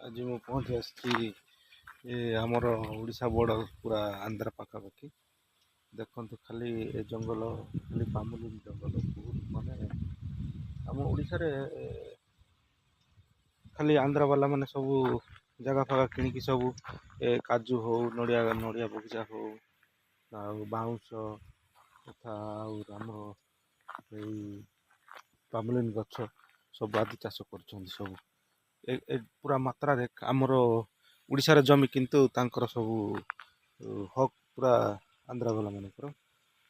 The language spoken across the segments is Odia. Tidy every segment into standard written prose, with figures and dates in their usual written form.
ଆଜି ମୁଁ ପହଞ୍ଚି ଆସିଛି ଆମର ଓଡ଼ିଶା ବର୍ଡ଼ର ପୁରା ଆନ୍ଧ୍ର ପାଖାପାଖି। ଦେଖନ୍ତୁ ଖାଲି ଏ ଜଙ୍ଗଲ, ଖାଲି ପାମୁଲି ଜଙ୍ଗଲ ବହୁତ ମାନେ ଆମ ଓଡ଼ିଶାରେ ଖାଲି ଆନ୍ଧ୍ର ବାଲା ମାନେ ସବୁ ଜାଗା ଫାଗା କିଣିକି ସବୁ କାଜୁ ହଉ, ନଡ଼ିଆ ବଗିଚା ହଉ, ଆଉ ବାଉଁଶ ତଥା ଆଉ ଆମର ଏଇ ପାମଲିନ୍ ଗଛ ସବୁ ଆଦି ଚାଷ କରୁଛନ୍ତି ସବୁ। ପୁରା ମାତ୍ରାରେ ଆମର ଓଡ଼ିଶାର ଜମି, କିନ୍ତୁ ତାଙ୍କର ସବୁ ହକ୍ ପୁରା ଆନ୍ଧ୍ରା ବାଲା ମାନଙ୍କର।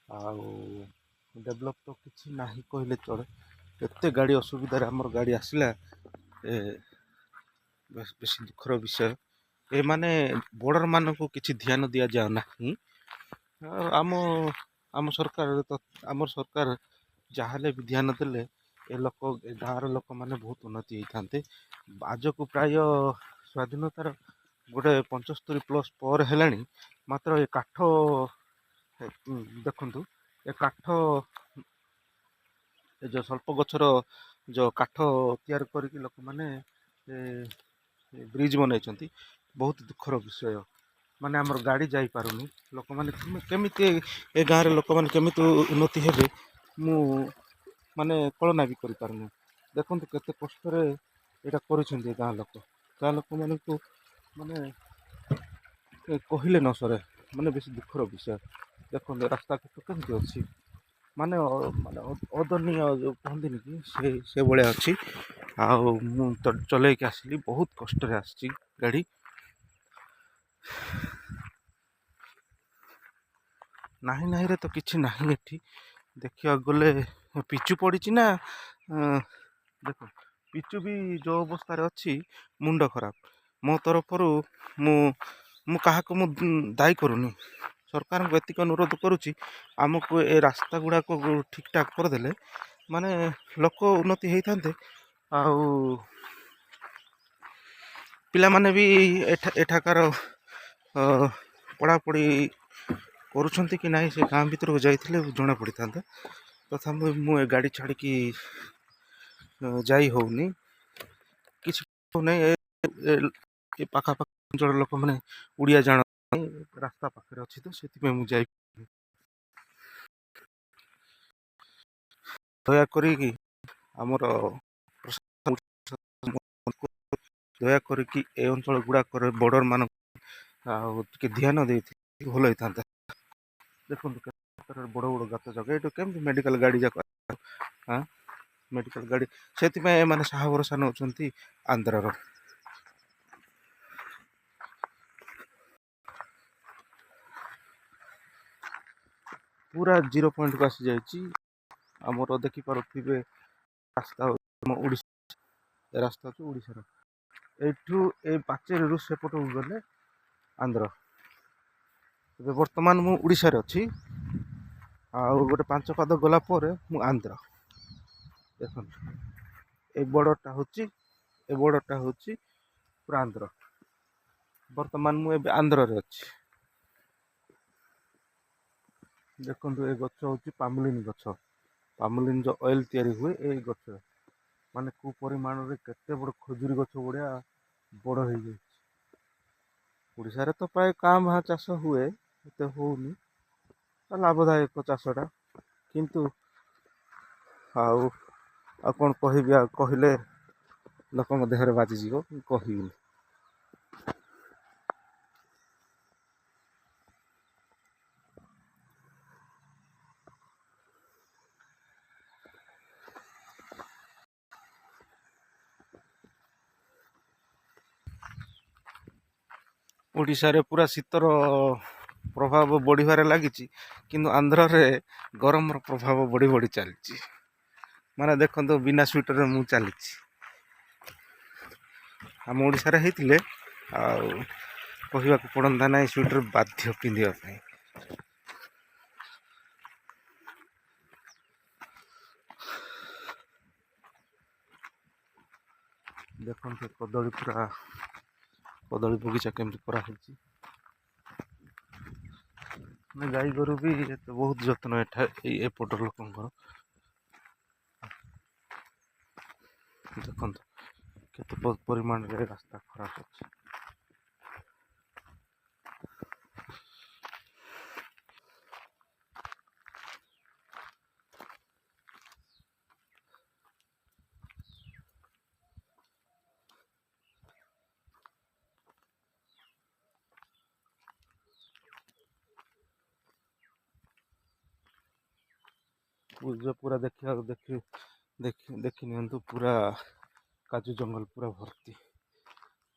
ଆଉ ଡେଭଲପ୍ ତ କିଛି ନାହିଁ କହିଲେ ଚଳେ। ଏତେ ଗାଡ଼ି ଅସୁବିଧାରେ ଆମର ଗାଡ଼ି ଆସିଲା, ବେଶୀ ଦୁଃଖର ବିଷୟ। ଏମାନେ ବର୍ଡ଼ର ମାନଙ୍କୁ କିଛି ଧ୍ୟାନ ଦିଆଯାଉ ନାହିଁ। ଆମ ଆମ ସରକାର ଆମର ସରକାର ଯାହାହେଲେ ବି ଧ୍ୟାନ ଦେଲେ ଏ ଗାଁର ଲୋକମାନେ ବହୁତ ଉନ୍ନତି ହେଇଥାନ୍ତେ। ଆଜକୁ ପ୍ରାୟ ସ୍ୱାଧୀନତାର ଗୋଟେ 75+ ପରେ ହେଲାଣି, ମାତ୍ର ଏ କାଠ ଦେଖନ୍ତୁ, ଏ କାଠ ଏ ଯେଉଁ ସ୍ୱଳ୍ପ ଗଛର ଯେଉଁ କାଠ ତିଆରି କରିକି ଲୋକମାନେ ବ୍ରିଜ୍ ବନେଇଛନ୍ତି। ବହୁତ ଦୁଃଖର ବିଷୟ। ମାନେ ଆମର ଗାଡ଼ି ଯାଇପାରୁନି। ଲୋକମାନେ କେମିତି ଏ ଗାଁରେ ଲୋକମାନେ କେମିତି ଉନ୍ନତି ହେବେ, ମୁଁ ମାନେ କଳନା ବି କରିପାରୁନି। ଦେଖନ୍ତୁ କେତେ କଷ୍ଟରେ ଏଇଟା କରିଛନ୍ତି ଗାଁ ଲୋକମାନଙ୍କୁ ମାନେ କହିଲେ ନ ସରେ। ମାନେ ବେଶୀ ଦୁଃଖର ବିଷୟ। ଦେଖନ୍ତୁ ରାସ୍ତା କେମିତି ଅଛି, ମାନେ ଅଦନୀୟ ଯେଉଁ କୁହନ୍ତିନି କି ସେଭଳିଆ ଅଛି। ଆଉ ମୁଁ ଚଲେଇକି ଆସିଲି, ବହୁତ କଷ୍ଟରେ ଆସିଛି ଗାଡ଼ି। ନାହିଁରେ ତ କିଛି ନାହିଁ ଏଠି। ଦେଖିବାକୁ ଗଲେ ପିଚୁ ପଡ଼ିଛି ନା, ଦେଖ ପିଚୁ ବି ଯେଉଁ ଅବସ୍ଥାରେ ଅଛି, ମୁଣ୍ଡ ଖରାପ। ମୋ ତରଫରୁ ମୁଁ କାହାକୁ ଦାୟୀ କରୁନି। ସରକାରଙ୍କୁ ଏତିକି ଅନୁରୋଧ କରୁଛି, ଆମକୁ ଏ ରାସ୍ତା ଗୁଡ଼ାକ ଠିକ୍ ଠାକ୍ କରିଦେଲେ ମାନେ ଲୋକ ଉନ୍ନତି ହେଇଥାନ୍ତେ। ଆଉ ପିଲାମାନେ ବି ଏଠାକାର ପଢ଼ାପଢ଼ି କରୁଛନ୍ତି କି ନାହିଁ, ସେ ଗାଁ ଭିତରକୁ ଯାଇଥିଲେ ଜଣା ପଡ଼ିଥାନ୍ତା। ତଥାପି ମୁଁ ଏ ଗାଡ଼ି ଛାଡ଼ିକି ଯାଇ ହେଉନି, କିଛି ହେଉନାହିଁ। ଏ ପାଖାପାଖି ଅଞ୍ଚଳର ଲୋକମାନେ ଓଡ଼ିଆ ଜାଣନ୍ତି, ରାସ୍ତା ପାଖରେ ଅଛି ତ ସେଥିପାଇଁ ମୁଁ ଯାଇ। ଦୟାକରିକି ଆମର ଦୟା କରିକି ଏ ଅଞ୍ଚଳ ଗୁଡ଼ାକରେ ବର୍ଡ଼ର ମାନଙ୍କୁ ଆଉ ଟିକେ ଧ୍ୟାନ ଦେଇଥିଲେ ଭଲ ହେଇଥାନ୍ତା। ଦେଖନ୍ତୁ ବଡ଼ ବଡ଼ ଗାତ ଯାକ, ଏଇଠୁ କେମିତି ମେଡ଼ିକାଲ ଗାଡ଼ି ଯାକ ମେଡ଼ିକାଲ ଗାଡ଼ି, ସେଥିପାଇଁ ଏମାନେ ସାହା ଭରସା ନେଉଛନ୍ତି ଆନ୍ଧ୍ରର। ପୁରା 0 ପଏଣ୍ଟକୁ ଆସିଯାଇଛି। ଆମର ଦେଖିପାରୁଥିବେ ରାସ୍ତା ହେଉଛି ଓଡ଼ିଶାର। ଏଇଠୁ ଏ ପାଚେରୀରୁ ସେପଟକୁ ଗଲେ ଆନ୍ଧ୍ର। ଏବେ ବର୍ତ୍ତମାନ ମୁଁ ଓଡ଼ିଶାରେ ଅଛି, ଆଉ ଗୋଟେ 5 ପାଦ ଗଲା ପରେ ମୁଁ ଆନ୍ଧ୍ର। ଦେଖନ୍ତୁ ଏ ବର୍ଡ଼ରଟା ହେଉଛି ପୁରା ଆନ୍ଧ୍ର। ବର୍ତ୍ତମାନ ମୁଁ ଏବେ ଆନ୍ଧ୍ରରେ ଅଛି। ଦେଖନ୍ତୁ ଏ ଗଛ ହେଉଛି ପାମଲିନ୍ ଗଛ। ପାମଲିନ୍ ଯେଉଁ ଅଏଲ୍ ତିଆରି ହୁଏ, ଏଇ ଗଛ ମାନେ କେଉଁ ପରିମାଣରେ କେତେ ବଡ଼ ଖଜୁରୀ ଗଛ ଭଳିଆ ବଡ଼ ହେଇଯାଇଛି। ଓଡ଼ିଶାରେ ତ ପ୍ରାୟ କାଁ ଭାଁ ଚାଷ ହୁଏ, ଏତେ ହେଉନି। ଲାଭଦାୟକ ଚାଷଟା, କିନ୍ତୁ ଆଉ କ'ଣ କହିବି, ଆଉ କହିଲେ ଲୋକଙ୍କ ଦେହରେ ବାଜିଯିବ, ମୁଁ କହିବିନି। ଓଡ଼ିଶାରେ ପୁରା ଶୀତର ପ୍ରଭାବ ବଢ଼ିବାରେ ଲାଗିଛି, କିନ୍ତୁ ଆନ୍ଧ୍ରରେ ଗରମର ପ୍ରଭାବ ବଢ଼ି ବଢ଼ି ଚାଲିଛି। ମାନେ ଦେଖନ୍ତୁ, ବିନା ସ୍ୱେଟରରେ ମୁଁ ଚାଲିଛି। ଆମ ଓଡ଼ିଶାରେ ହେଇଥିଲେ ଆଉ କହିବାକୁ ପଡ଼ନ୍ତା ନାହିଁ, ସ୍ୱେଟର ବାଧ୍ୟ ପିନ୍ଧିବା ପାଇଁ। ଦେଖନ୍ତୁ କଦଳୀ ବଗିଚା କେମିତି କରାହେଇଛି। ଗାଈ ଗୋରୁ ବି ବହୁତ ଯତ୍ନ ଏପଟ ଲୋକଙ୍କର। ଦେଖନ୍ତୁ କେତେ ପରିମାଣରେ ରାସ୍ତା ଖରାପ ଅଛି। ପୁରା ଦେଖିବାକୁ ଦେଖି ନିଅନ୍ତୁ, ପୁରା କାଜୁ ଜଙ୍ଗଲ ପୁରା ଭର୍ତ୍ତି।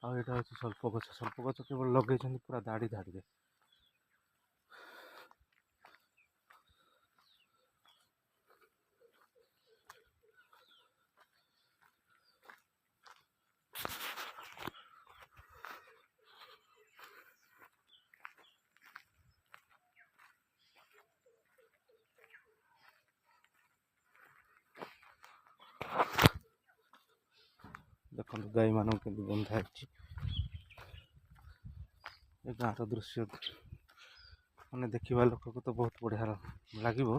ଆଉ ଏଇଟା ହେଉଛି ସ୍ୱଳ୍ପ ଗଛ କେବଳ ଲଗେଇଛନ୍ତି ପୁରା ଧାଡ଼ି ଧାଡ଼ିରେ। ଦେଖନ୍ତୁ ଗାଈମାନଙ୍କୁ କେମିତି ବନ୍ଧା ହେଇଛି। ଏ ଗାଁର ଦୃଶ୍ୟ ମାନେ ଦେଖିବା ଲୋକକୁ ତ ବହୁତ ବଢ଼ିଆ ଲାଗିବ,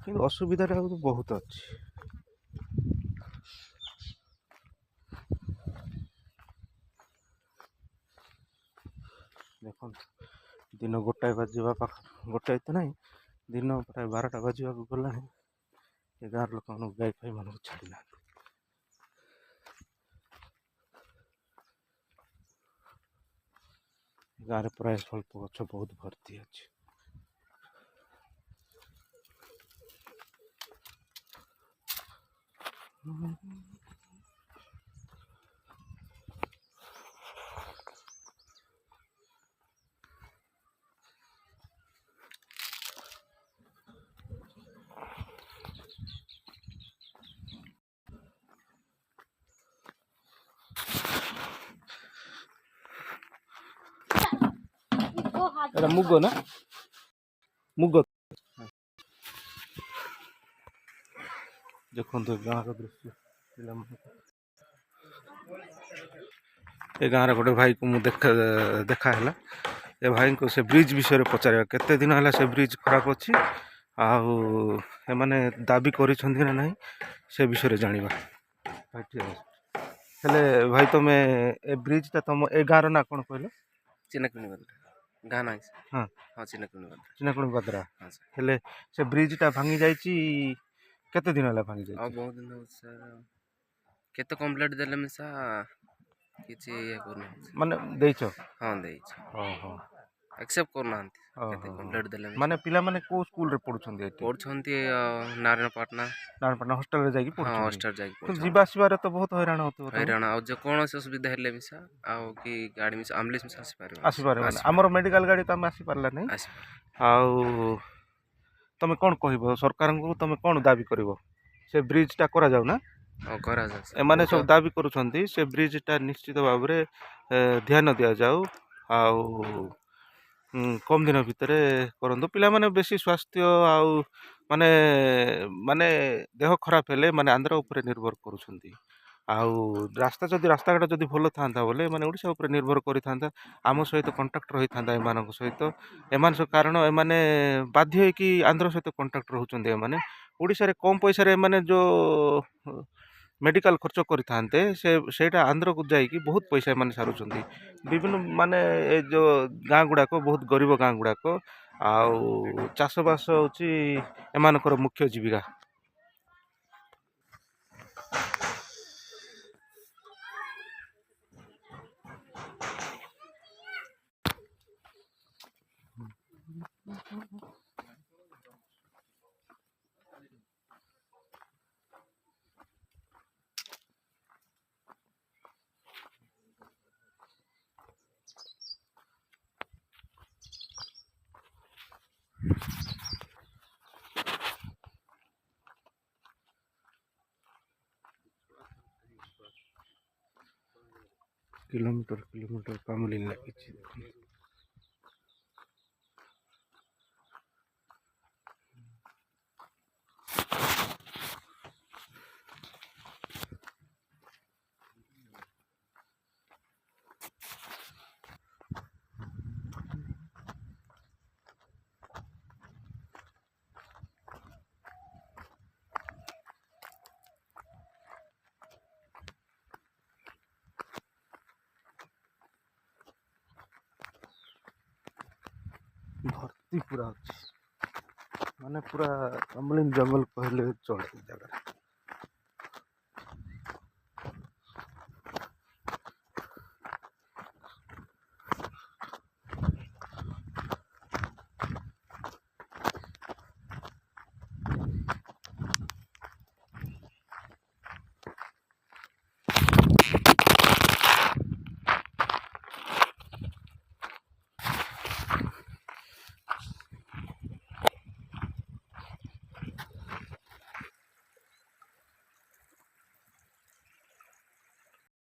କିନ୍ତୁ ଅସୁବିଧାଟା ଆଉ ବହୁତ ଅଛି। ଦେଖନ୍ତୁ ଦିନ ଗୋଟାଏ ବାଜିବା ଗୋଟାଏ ତ ନାହିଁ, ଦିନ ପ୍ରାୟ 12ଟା ବାଜିବାକୁ ଗଲାଣି। ଏ ଗାଁର ଲୋକମାନଙ୍କୁ ଗାଈ ଫାଇମାନଙ୍କୁ ଛାଡ଼ିନାହାନ୍ତି। ଗାଁରେ ପ୍ରାୟ ସ୍ୱଳ୍ପ ଗଛ ବହୁତ ଭର୍ତ୍ତି ଅଛି। ଏଟା ମୁଗ ନା? ମୁଗ। ଦେଖନ୍ତୁ ଗାଁର ଦୃଶ୍ୟ। ଏ ଗାଁର ଗୋଟେ ଭାଇକୁ ମୁଁ ଦେଖା ହେଲା। ଏ ଭାଇଙ୍କୁ ସେ ବ୍ରିଜ୍ ବିଷୟରେ ପଚାରିବା, କେତେ ଦିନ ହେଲା ସେ ବ୍ରିଜ୍ ଖରାପ ଅଛି, ଆଉ ଏମାନେ ଦାବି କରିଛନ୍ତି ନା ନାହିଁ ସେ ବିଷୟରେ ଜାଣିବା। ଭାଇ ଠିକ୍ ଅଛି। ହେଲେ ଭାଇ ତମେ ଏ ବ୍ରିଜ୍ଟା ତମ ଏ ଗାଁର ନା କ'ଣ କହିଲ? ଚିନାକୁଣି ବଦ୍ରା ଗାଁ ନାଇଁ। ହଁ ହଁ ଚିନାକୁଣି ବଦ୍ରା। ଚିନାକୁଣି ବଦ୍ରା। ହଁ ସାର୍। ହେଲେ ସେ ବ୍ରିଜ୍ଟା ଭାଙ୍ଗି ଯାଇଛି, କେତେ ଦିନ ହେଲା ଭାଙ୍ଗି ଯାଇଛି? ଆଉ ବହୁତ ଦିନ ହେଉଛି ସାର୍। କେତେ କମ୍ପ୍ଲେଣ୍ଟ ଦେଲେ ମିଶା କିଛି ଇଏ କରୁନାହାନ୍ତି। ମାନେ ଦେଇଛ? ହଁ ଦେଇଛି। ଓହୋ। ଆକ୍ସେପ୍ଟ କରୁନାହାନ୍ତି। କେତେ ଓହୋ। କମ୍ପ୍ଲେଣ୍ଟ ଦେଲେ ମାନେ ପିଲାମାନେ କୋଉ ସ୍କୁଲରେ ପଢୁଛନ୍ତି ଏଠି? ପଢୁଛନ୍ତି ନାରାୟଣପାଟଣା ହଷ୍ଟେଲରେ ଯାଇକି ହଁ ପଢୁଛନ୍ତି। ହଷ୍ଟେଲ ଯାଇକି କିନ୍ତୁ ପଢୁଛନ୍ତି। ଯିବା ଆସିବାରେ ତ ବହୁତ ହଇରାଣ ହଉଥିବ ତମେ? ହଇରାଣ ଆଉ ଯେକୌଣସି ଅସୁବିଧା ହେଲେ ମିଶା ଆଉ କି ଗାଡ଼ି ମିଶା ଆମ୍ବୁଲାନ୍ସ ମିଶା ଆସିପାରିବନି। ଆମର ମେଡିକାଲ ଗାଡି ତ ଆମେ ଆସିପାରିଲା ନାହିଁ। ଆଉ ତମେ କ'ଣ କହିବ ସରକାରଙ୍କୁ? ତମେ କ'ଣ ଦାବି କରିବ? ସେ ବ୍ରିଜଟା କରାଯାଉ ନା? ଏମାନେ ସବୁ ଦାବି କରୁଛନ୍ତି ସେ ବ୍ରିଜଟା ନିଶ୍ଚିତ ଭାବରେ ଧ୍ୟାନ ଦିଆଯାଉ, ଆଉ କମ୍ ଦିନ ଭିତରେ କରନ୍ତୁ। ପିଲାମାନେ ବେଶୀ ସ୍ୱାସ୍ଥ୍ୟ ଆଉ ମାନେ ମାନେ ଦେହ ଖରାପ ହେଲେ ମାନେ ଆନ୍ଧ୍ର ଉପରେ ନିର୍ଭର କରୁଛନ୍ତି। ଆଉ ରାସ୍ତାଘାଟ ଯଦି ଭଲ ଥାନ୍ତା ବୋଲେ ମାନେ ଓଡ଼ିଶା ଉପରେ ନିର୍ଭର କରିଥାନ୍ତା, ଆମ ସହିତ କଣ୍ଟାକ୍ଟ ରହିଥାନ୍ତା ଏମାନଙ୍କ ସହିତ। କାରଣ ଏମାନେ ବାଧ୍ୟ ହେଇକି ଆନ୍ଧ୍ର ସହିତ କଣ୍ଟାକ୍ଟ ରହୁଛନ୍ତି। ଏମାନେ ଓଡ଼ିଶାରେ କମ୍ ପଇସାରେ ଏମାନେ ଯେଉଁ ମେଡ଼ିକାଲ ଖର୍ଚ୍ଚ କରିଥାନ୍ତେ ସେଇଟା ଆନ୍ଧ୍ରକୁ ଯାଇକି ବହୁତ ପଇସା ଏମାନେ ସାରୁଛନ୍ତି। ବିଭିନ୍ନ ମାନେ ଏ ଯେଉଁ ଗାଁ ଗୁଡ଼ାକ ବହୁତ ଗରିବ ଗାଁ ଗୁଡ଼ାକ, ଆଉ ଚାଷବାସ ହେଉଛି ଏମାନଙ୍କର ମୁଖ୍ୟ ଜୀବିକା। କିଲୋମିଟର କାମୁଲି ଲାଗିଛି। ଭର୍ତ୍ତି ପୁରା ଅଛି ମାନେ ପୁରା ଅମଲିନ ଜଙ୍ଗଲ କହିଲେ ଚଳେ ଏ ଜାଗାରେ।